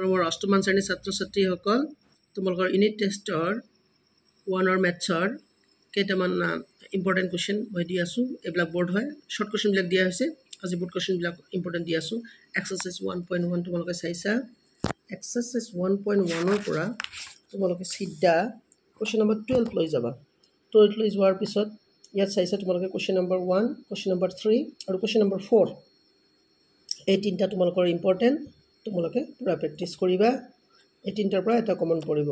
মোৰ অষ্টমমান শ্ৰেণীৰ ছাত্ৰ ছাত্ৰীসকল তোমালোকৰ ইউনিট টেষ্টৰ 1 মেথছৰ কেইটামান ইম্পৰ্টেণ্ট কুৱেশ্যন মই দি আছোঁ এইবিলাক বৰ্ড হয় শ্বৰ্ট কুৱেশ্যনবিলাক দিয়া হৈছে আজি বৰ্ড কুৱেশ্যনবিলাক ইম্পৰ্টেণ্ট দি আছোঁ এক্সাৰচাইজ 1.1 তোমালোকে চাইছা এক্সাৰচাইজ 1.1 পৰা তোমালোকে সিদ্ধা কুৱেশ্যন নম্বৰ 12 লৈ যাবা 12 লৈ যোৱাৰ পিছত ইয়াত চাইছা তোমালোকে কুৱেশ্যন নম্বৰ 1 কুৱেশ্যন নম্বৰ 3 আৰু কুৱেশ্যন নম্বৰ 4 এই তিনিটা তোমালোকৰ ইম্পৰ্টেণ্ট তোমালোকে পুৰা প্ৰেক্টিছ কৰিবা এই তিনিটাৰ পৰা এটা কমন পৰিব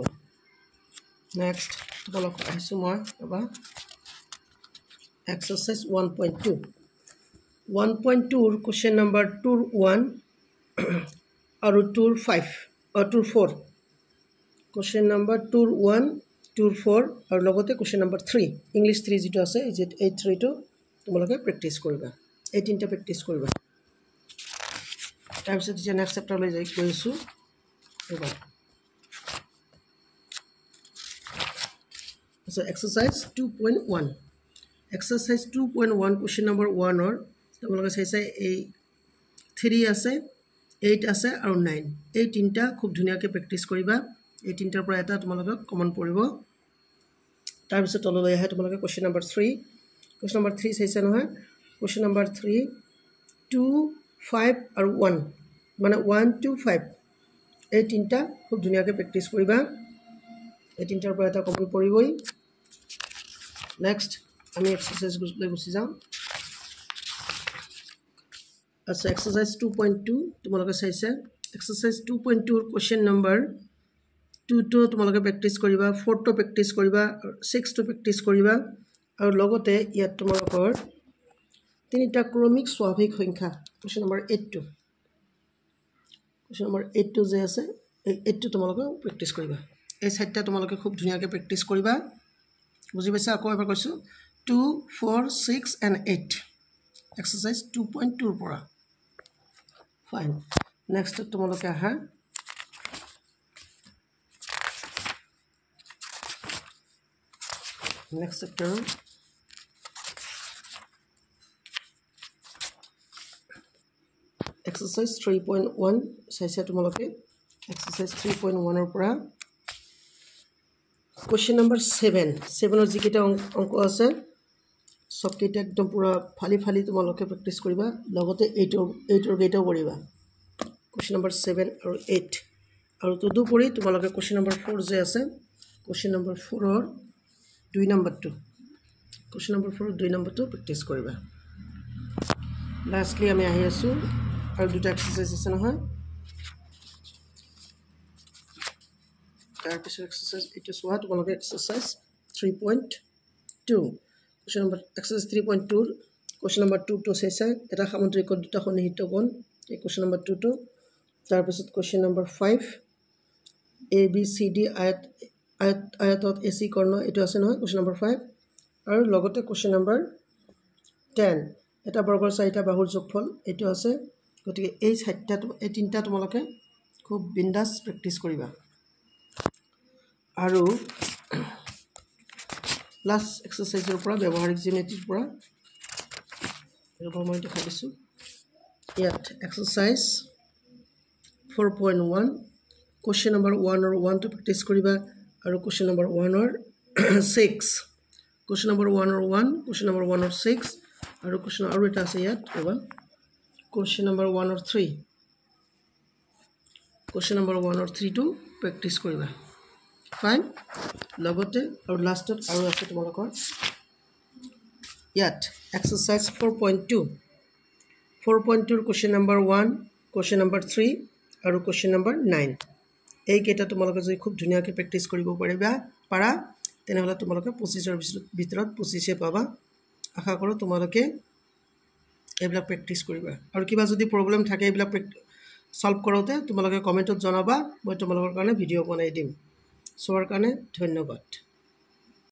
নেক্সট তোমালোক আহিছোঁ মই এবাৰ এক্সাৰচাইজ 1.2 1.2 ৰ কুৱেশ্যন নম্বৰ 2 1 আৰু 2 5 2 4 কুৱেশ্যন নম্বৰ 2 1 2 4 আৰু লগতে কুৱেশ্যন নম্বৰ 3 ইংলিছ 3 যিটো আছে এই 3টো তোমালোকে প্ৰেক্টিছ কৰিবা এই তিনিটা প্ৰেক্টিছ কৰিবা তাৰপিছত এতিয়া নেক্সট চেপ্টাৰলৈ গৈ আছোঁ এবাৰ এক্সাৰচাইজ 2.1 এক্সাৰচাইজ 2.1 কুৱেশ্যন নম্বৰ 1 ৰ তোমালোকে চাইছা এই 3 আছে 8 আছে আৰু 9 এই তিনিটা খুব ধুনীয়াকৈ প্ৰেক্টিছ কৰিবা এই তিনিটাৰ পৰা এটা তোমালোকে কমন পৰিব তাৰপিছত তললৈ আহে তোমালোকে কুৱেশ্যন নম্বৰ 3 কুৱেশ্যন নম্বৰ 3 চাইছা নহয় কুৱেশ্যন নম্বৰ 3 2 5 আৰু 1 মানে 1 2 5 এই তিনিটা খুব ধুনীয়াকৈ প্ৰেক্টিছ কৰিবা এই তিনিটাৰ পৰা এটা কমন পৰিবই নেক্সট আমি এক্সাৰচাইজলৈ গুচি যাওঁ আচ্ছা এক্সাৰচাইজ 2.2 তোমালোকে চাইছা এক্সাৰচাইজ 2.2 ৰ কুৱেশ্যন নম্বৰ 2টো তোমালোকে প্ৰেক্টিছ কৰিবা 4টো প্ৰেক্টিছ কৰিবা 6টো প্ৰেক্টিছ কৰিবা আৰু লগতে ইয়াত তোমালোকৰ তিনিটা ক্ৰমিক স্বাভাৱিক সংখ্যা কুৱেশ্যন নম্বৰ 8টো কুৱেশ্যন নম্বৰ 8টো যে আছে এই 8টো তোমালোকে প্ৰেক্টিছ কৰিবা এই চাৰিটা তোমালোকে খুব ধুনীয়াকৈ প্ৰেক্টিছ কৰিবা বুজি পাইছা আকৌ এবাৰ কৈছোঁ 2 4 6 and 8 এক্সাৰচাইজ 2.2 ৰ পৰা ফাইন নেক্সট তোমালোকে আহা নেক্সট চেপ্টাৰ এক্সাৰচাইজ 3.1 চাইছা তোমালোকে এক্সাৰচাইজ 3.1 ৰ পৰা কুৱেশ্যন নম্বৰ 7ৰ যিকেইটা অংক আছে চবকেইটা একদম পুৰা ফালি ফালি তোমালোকে প্ৰেক্টিছ কৰিবা লগতে 8ৰ কেইটাও কৰিবা কুৱেশ্যন নম্বৰ 7 আৰু 8 আৰু তদুপৰি তোমালোকে কুৱেশ্যন নম্বৰ 4 যে আছে কুৱেশ্যন নম্বৰ 4ৰ 2 নম্বৰটো কুৱেশ্যন নম্বৰ 4ৰ 2 নম্বৰটো প্ৰেক্টিছ কৰিবা লাষ্টলি আমি আহি আছোঁ আৰু দুটা এক্সাৰচাইজ আছে নহয় তাৰপিছত এক্সাৰচাইজ এইটো চোৱা তোমালোকে exercise 3.2 question number exercise 3.2 question number 2টো চাইছা এটা সামুদ্ৰিকত দুটা সন্নিহিত কোণ এই কুৱেশ্যন নম্বৰ 2টো তাৰপিছত কুৱেশ্যন নম্বৰ 5 ABCD আয়তত AC কৰ্ণ এইটো আছে নহয় কুৱেশ্যন নম্বৰ 5 আৰু লগতে কুৱেশ্যন নম্বৰ 10 এটা বৰ্গৰ 4টা বাহুৰ যোগফল এইটো আছে গতিকে এই তিনিটা তোমালোকে খুব বিন্দাছ প্ৰেক্টিছ কৰিবা আৰু লাষ্ট এক্সাৰচাইজৰ পৰা ব্যৱহাৰিক জিঅ'মেট্ৰিৰ পৰা মই দেখাই দিছোঁ ইয়াত এক্সাৰচাইজ 4.1 কুৱেশ্যন নম্বৰ 1 আৰু 1টো প্ৰেক্টিছ কৰিবা আৰু কুৱেশ্যন নম্বৰ 1ৰ 6 কুৱেশ্যন নম্বৰ 1 আৰু 1 কুৱেশ্যন নম্বৰ 1ৰ 6 আৰু কুৱেশ্যন আৰু এটা আছে ইয়াত ৰ'বা কুৱেশ্যন নম্বৰ 1ৰ 3 কুৱেশ্যন নম্বৰ 1ৰ 3টো প্ৰেক্টিছ কৰিবা ফাইন লগতে আৰু লাষ্টত আৰু আছে তোমালোকৰ ইয়াত এক্সাৰচাইজ 4.2 4.2ৰ কুৱেশ্যন নম্বৰ 1 কুৱেশ্যন নম্বৰ 3 আৰু কুৱেশ্যন নম্বৰ 9 এইকেইটা তোমালোকে যদি খুব ধুনীয়াকৈ প্ৰেক্টিছ কৰিব পাৰা তেনেহ'লে তোমালোকে 25ৰ ভিতৰত 25 পাবা আশা কৰোঁ তোমালোকে এইবিলাক প্ৰেক্টিছ কৰিবা আৰু কিবা যদি প্ৰব্লেম থাকে এইবিলাক সলভ কৰোঁতে তোমালোকে কমেণ্টত জনাবা মই তোমালোকৰ কাৰণে ভিডিঅ' বনাই দিম চোৱাৰ কাৰণে ধন্যবাদ